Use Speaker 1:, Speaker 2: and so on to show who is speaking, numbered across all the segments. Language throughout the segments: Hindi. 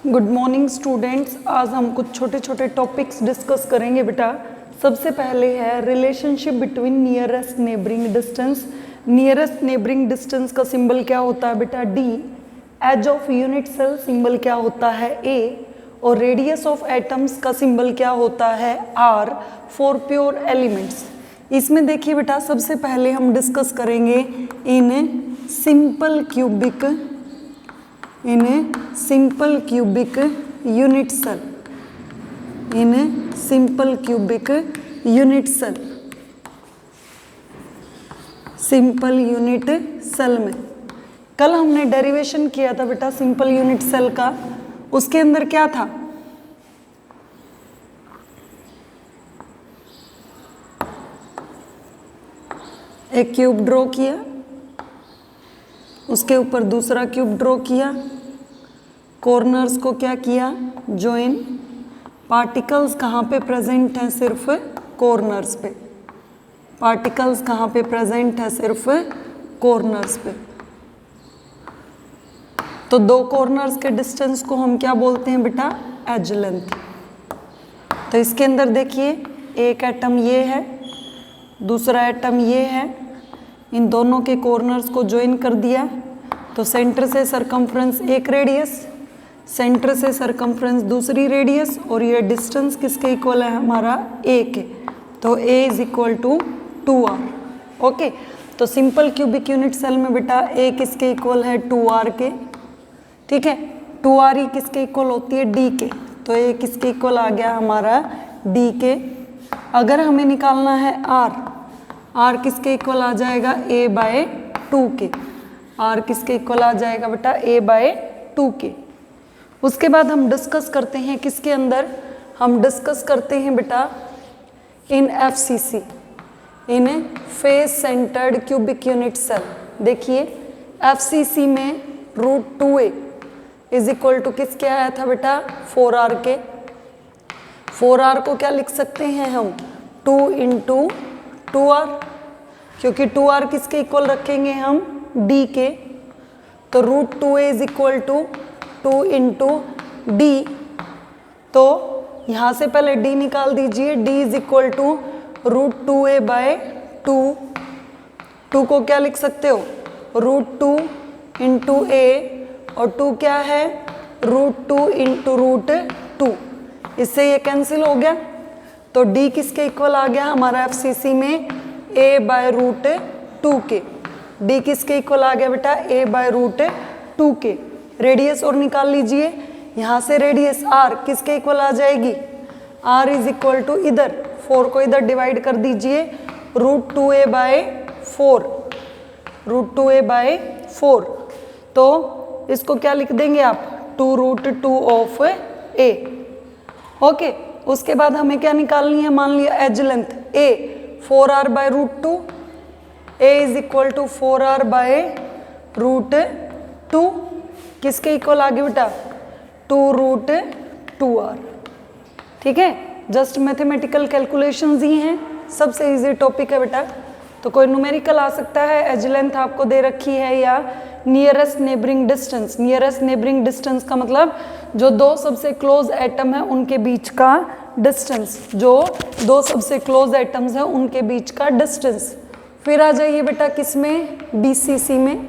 Speaker 1: Good morning students. आज हम कुछ छोटे छोटे टॉपिक्स डिस्कस करेंगे बेटा। सबसे पहले है relationship between nearest neighboring distance. Nearest neighboring distance का सिंबल क्या होता है बेटा? D. Edge of unit cell symbol क्या होता है? ए। और रेडियस ऑफ एटम्स का सिंबल क्या होता है? आर। For pure elements. इसमें देखिए बेटा, सबसे पहले हम डिस्कस करेंगे in simple cubic unit cell. In simple cubic unit cell, simple unit cell में कल हमने डेरिवेशन किया था बेटा सिंपल यूनिट सेल का। उसके अंदर क्या था? एक क्यूब ड्रॉ किया, उसके ऊपर दूसरा क्यूब ड्रॉ किया, कॉर्नर्स को क्या किया? ज्वाइन। पार्टिकल्स कहाँ पे प्रेजेंट हैं? सिर्फ कॉर्नर्स पे। पार्टिकल्स कहाँ पे प्रेजेंट है? सिर्फ कॉर्नर्स पे। तो दो कॉर्नर्स के डिस्टेंस को हम क्या बोलते हैं बेटा? Edge length. तो इसके अंदर देखिए, एक एटम ये है, दूसरा एटम ये है। इन दोनों के कॉर्नर्स को ज्वाइन कर दिया तो सेंटर से सरकमफ्रेंस एक रेडियस, सेंटर से सरकमफ्रेंस दूसरी रेडियस, और ये डिस्टेंस किसके इक्वल है? हमारा ए के। तो a is equal to 2r। Okay, तो सिंपल क्यूबिक यूनिट सेल में बेटा ए किसके इक्वल है? 2r के। ठीक है, 2r ही किसके इक्वल होती है? d के। तो ए किसके इक्वल आ गया? हमारा d के। अगर हमें निकालना है r किसके इक्वल आ जाएगा? a बाय 2 के। r किसके इक्वल आ जाएगा बेटा? a बाय 2 के। उसके बाद हम डिस्कस करते हैं किसके अंदर? हम डिस्कस करते हैं बेटा in FCC, in face centred cubic unit cell. देखिए FCC में √2a इज इक्वल टू किसके आया था बेटा? 4r के। 4r को क्या लिख सकते हैं हम? 2 × 2r, क्योंकि 2r किसके इक्वल रखेंगे हम? d के। तो √2a is equal to 2 × d। तो यहाँ से पहले d निकाल दीजिए। d is equal to √2a by 2। 2 को क्या लिख सकते हो? √2 × a, और 2 क्या है? √2 × √2। इससे ये कैंसिल हो गया। तो d किसके इक्वल आ गया हमारा FCC में? a बाय √2 के। d किसके इक्वल आ गया बेटा? a बाय √2 के। रेडियस और निकाल लीजिए। यहाँ से रेडियस r किसके इक्वल आ जाएगी? r इज इक्वल टू इधर 4 को इधर डिवाइड कर दीजिए, √2a बाय 4। √2a bye 4। तो इसको क्या लिख देंगे आप? 2√2 ऑफ a। ओके, उसके बाद हमें क्या निकालनी है? मान लिया edge length a 4r by √2। a is equal to 4r by √2। किसके इक्वल आ गया बेटा? 2√2r। ठीक है, जस्ट मैथमेटिकल कैलकुलेशंस ही हैं। सबसे इजी टॉपिक है बेटा। तो कोई न्यूमेरिकल आ सकता है, एज लेंथ आपको दे रखी है, या nearest neighboring distance. Nearest neighboring distance का मतलब जो दो सबसे क्लोज एटम है उनके बीच का डिस्टेंस, जो दो सबसे क्लोज एटम्स है उनके बीच का डिस्टेंस। फिर आ जाइए बेटा किसमें? BCC में।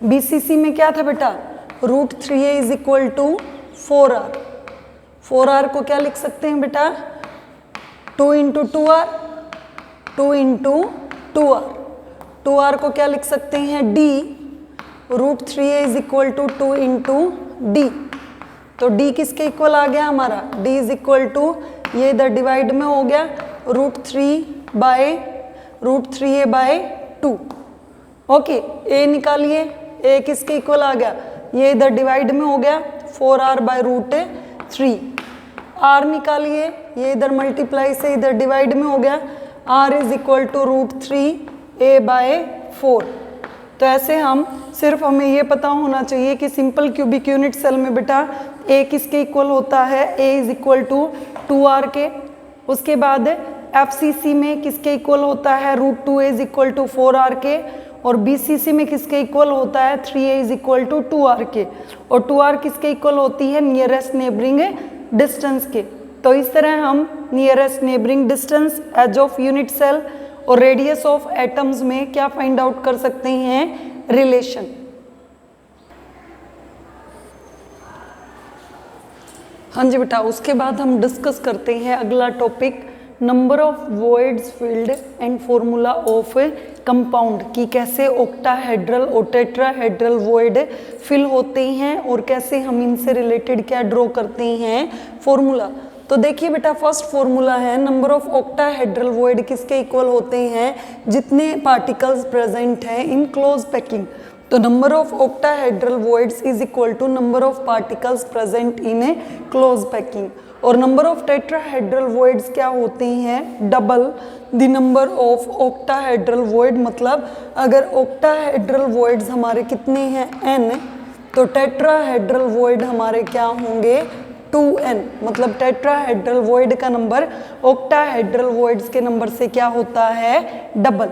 Speaker 1: BCC में क्या था बेटा? √3a is equal to 4r। 4r को क्या लिख सकते हैं बेटा? 2 × 2r। 2 × 2r। 2r को क्या लिख सकते हैं? d। √3a is equal to 2 × d। तो d किसके इक्वल आ गया हमारा? d इज इक्वल टू, ये इधर डिवाइड में हो गया, √3a बाय 2। ओके, a निकालिए। a किसके इक्वल आ गया? ये इधर डिवाइड में हो गया, 4r बाय √3। r निकालिए। ये इधर मल्टीप्लाई से इधर डिवाइड में हो गया, r is equal to √3a by 4। तो ऐसे हम सिर्फ हमें ये पता होना चाहिए कि सिंपल क्यूबिक यूनिट सेल में बेटा a किसके इक्वल होता है? a is equal to 2r के। उसके बाद FCC में किसके इक्वल होता है? √2a is equal to 4r के। और BCC में किसके इक्वल होता है 3a is equal to 2r के, और 2r किसके इक्वल होती है नियरेस्ट नेबरिंग डिस्टेंस के। तो इस तरह हम nearest neighboring distance, edge of unit cell और रेडियस ऑफ एटम्स में क्या फाइंड आउट कर सकते हैं रिलेशन। हाँ जी बेटा, उसके बाद हम डिस्कस करते हैं अगला topic number of voids field and formula of compound, कि कैसे ऑक्टाहेड्रल और टेट्राहेड्रल वॉइड फिल होते हैं और कैसे हम इनसे रिलेटेड क्या ड्रॉ करते हैं फॉर्मूला। तो देखिए बेटा, फर्स्ट फॉर्मूला है नंबर ऑफ ऑक्टाहेड्रल वॉइड किसके इक्वल होते हैं जितने पार्टिकल्स प्रेजेंट हैं इन क्लोज पैकिंग। तो number of octahedral voids is equal to number of particles present in a close packing. और नंबर ऑफ टेट्राहेड्रल वॉइड्स क्या होते हैं double the number of octahedral void. मतलब अगर ऑक्टाहेड्रल वॉइड्स हमारे कितने हैं n, तो टेट्राहेड्रल वॉइड हमारे क्या होंगे 2n। मतलब टेट्राहेड्रल वॉइड का नंबर ऑक्टाहेड्रल वॉइड्स के नंबर से क्या होता है डबल।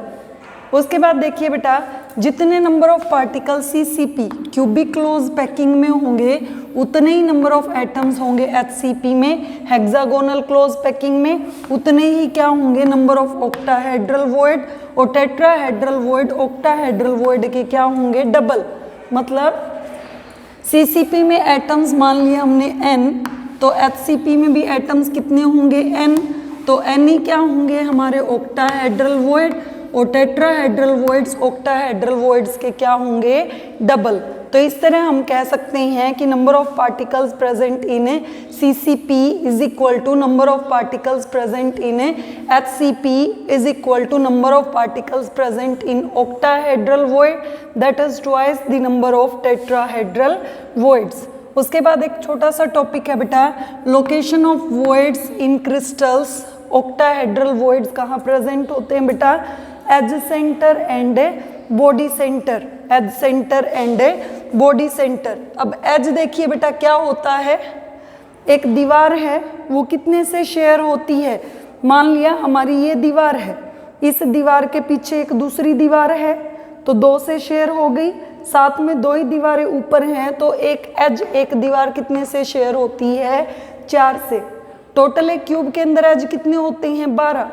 Speaker 1: उसके बाद देखिए बेटा, जितने number of particle CCP cubic close packing में होंगे उतने ही नंबर ऑफ एटम्स होंगे HCP में, हेक्सागोनल क्लोज पैकिंग में उतने ही क्या होंगे नंबर ऑफ ऑक्टाहेड्रल वॉइड, और टेट्राहेड्रल वॉइड ऑक्टाहेड्रल वॉइड के क्या होंगे डबल। मतलब CCP में एटम्स मान लिया हमने n, तो HCP में भी एटम्स कितने होंगे n, तो n ही क्या होंगे हमारे ऑक्टाहेड्रल वॉइड, और टेट्राहेड्रल वॉइड्स ऑक्टाहेड्रल वॉइड्स के क्या होंगे डबल। तो इस तरह हम कह सकते हैं कि number of particles present in CCP is equal to number of particles present in HCP is equal to number of particles present in octahedral void, that is twice the number of tetrahedral voids. उसके बाद एक छोटा सा टॉपिक है बेटा, location of voids in crystals. Octahedral voids कहाँ प्रेजेंट होते हैं बेटा, edge centre and body centre, edge centre and body centre. अब एज देखिए बेटा क्या होता है, एक दीवार है वो कितने से शेयर होती है, मान लिया हमारी ये दीवार है, इस दीवार के पीछे एक दूसरी दीवार है तो 2 से शेयर हो गई, साथ में 2 ही दीवारें ऊपर हैं तो एक एज एक दीवार कितने से शेयर होती है 4 से। टोटल एक क्यूब के अंदर एज कितने होते हैं 12।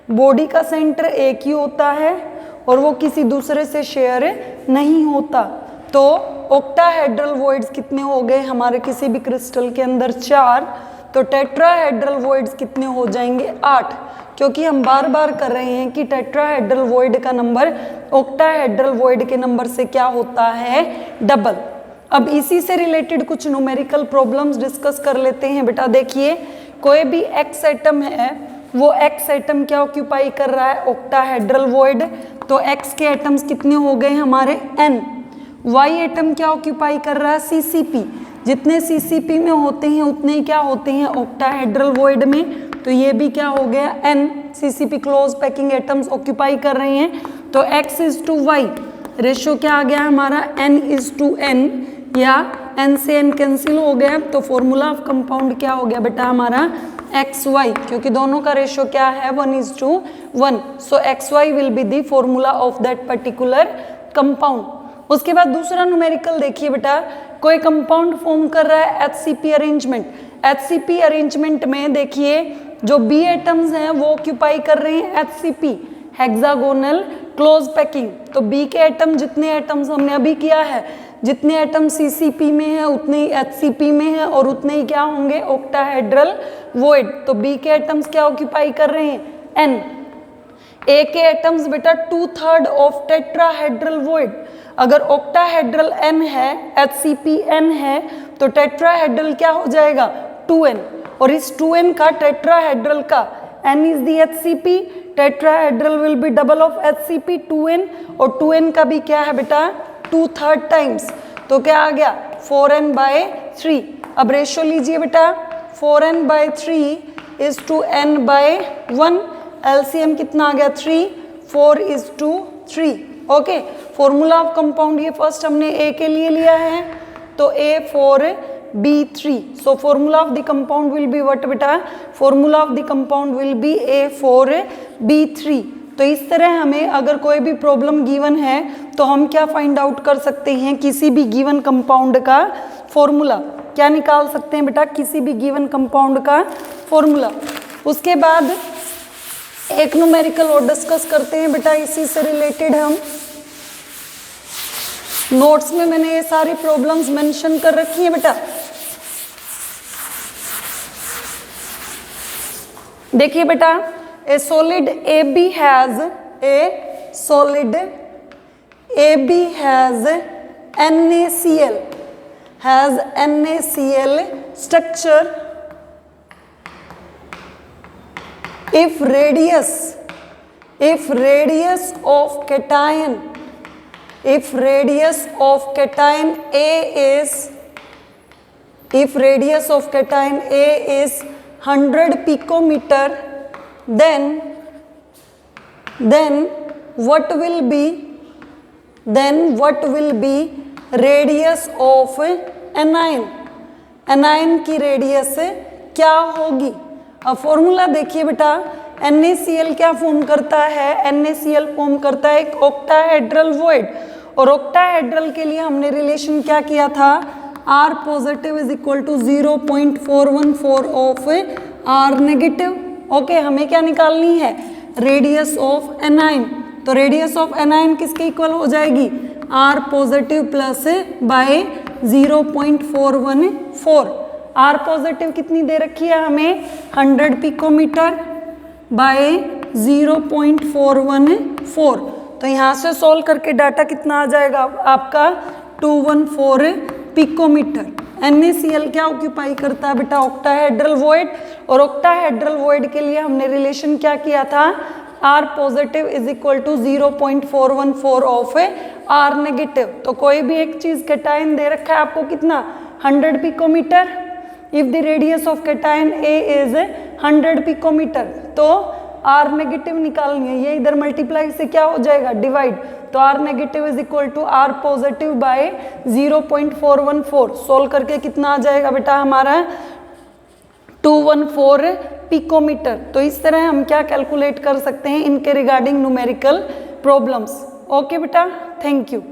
Speaker 1: बॉडी का सेंटर एक ही होता है और वो किसी दूसरे से शेयर नहीं होता। तो ऑक्टाहेड्रल वॉइड्स कितने हो गए हमारे किसी भी क्रिस्टल के अंदर 4, तो टेट्राहेड्रल वॉइड्स कितने हो जाएंगे 8, क्योंकि हम बार बार कर रहे हैं कि टेट्राहेड्रल वॉइड का नंबर ऑक्टाहेड्रल वॉइड के नंबर से क्या होता है डबल। अब इसी से रिलेटेड कुछ न्यूमेरिकल प्रॉब्लम्स डिस्कस कर लेते हैं बेटा। देखिए, कोई भी एक्स एटम है, वो एक्स एटम क्या ऑक्यूपाई कर रहा है ऑक्टाहेड्रल वॉइड, तो एक्स के एटम्स कितने हो गए हमारे n। वाई एटम क्या ऑक्यूपाई कर रहा है CCP, जितने CCP में होते हैं उतने ही क्या होते हैं ऑक्टाहेड्रल वॉइड में, तो ये भी क्या हो गया n CCP close packing atoms occupy कर रहे हैं। तो x is to y ratio क्या आ गया हमारा n इज टू n, या n से n कैंसिल हो गया, तो फॉर्मूला ऑफ कंपाउंड क्या हो गया बेटा हमारा XY, क्योंकि दोनों का रेशियो क्या है 1:1, सो XY will be the formula of that particular compound. उसके बाद दूसरा न्यूमेरिकल देखिए बेटा, कोई कंपाउंड फॉर्म कर रहा है HCP अरेंजमेंट। HCP अरेंजमेंट में देखिए जो B एटम्स हैं वो ऑक्यूपाई कर रहे हैं HCP हेक्सागोनल क्लोज पैकिंग। तो B के एटम, जितने एटम्स हमने अभी किया है, जितने एटम CCP में है उतने ही HCP में है और उतने ही क्या होंगे ऑक्टाहेड्रल वॉइड। तो B के एटम्स क्या ऑक्यूपाई कर रहे हैं N। A के एटम्स बेटा 2/3 ऑफ टेट्राहेड्रल वॉइड। अगर ऑक्टाहेड्रल N है, HCP N है, तो टेट्राहेड्रल क्या हो जाएगा 2N, और इस 2N का टेट्राहेड्रल का N is the HCP, tetrahedral will be double of HCP 2N, और 2N का भी क्या है बेटा 2/3 टाइम्स, तो क्या आ गया 4n/3। अब रेशियो लीजिए बेटा, 4n/3 is to n/1, LCM कितना आ गया 3, 4:3। ओके, फॉर्मूला ऑफ कंपाउंड ये फर्स्ट हमने A के लिए लिया है, तो A4B3, so formula of the compound will be what बेटा, formula of the compound will be A4B3। तो इस तरह हमें अगर कोई भी प्रॉब्लम गिवन है तो हम क्या फाइंड आउट कर सकते हैं, किसी भी गिवन कंपाउंड का फॉर्मूला क्या निकाल सकते हैं बेटा, किसी भी गिवन कंपाउंड का फॉर्मूला। उसके बाद एक न्यूमेरिकल और डिस्कस करते हैं बेटा, इसी से रिलेटेड हम नोट्स में मैंने ये सारी प्रॉब्लम्स मेंशन कर रखी है बेटा। देखिए बेटा, ए solid AB has NaCl structure if radius of cation A is 100 picometer, then what will be radius of anion की रेडियस क्या होगी। अब फॉर्मूला देखिए बेटा, NaCl क्या फॉर्म करता है, NaCl फॉर्म करता है एक ऑक्टाहेड्रल वॉइड, और ऑक्टाहेड्रल के लिए हमने रिलेशन क्या किया था, R positive is equal to 0.414 of R negative. Okay, हमें क्या निकालनी है, रेडियस ऑफ एनाइन। तो रेडियस ऑफ एनाइन किसके इक्वल हो जाएगी, R positive plus by 0.414। R positive कितनी दे रखी है हमें, 100 पिकोमीटर बाय 0.414। तो यहाँ से सॉल्व करके डाटा कितना आ जाएगा आपका, 214 पिकोमीटर। NaCl क्या ऑक्यूपाई करता है बेटा, ऑक्टाहेड्रल वॉइड, और ऑक्टाहेड्रल वॉइड के लिए हमने रिलेशन क्या किया था, R positive is equal to 0.414 of R negative. तो कोई भी एक चीज कैटायन दे रखा है आपको कितना, 100 picometre. If the radius of cation A is 100 picometre, तो R नेगेटिव निकालनी है, ये इधर मल्टीप्लाई से क्या हो जाएगा, डिवाइड। तो R negative is equal to R positive by 0.414। Solve करके कितना आ जाएगा बेटा हमारा, 214 पिकोमीटर। तो इस तरह हम क्या कैलकुलेट कर सकते हैं इनके रिगार्डिंग न्यूमेरिकल प्रॉब्लम्स। ओके बेटा, थैंक यू।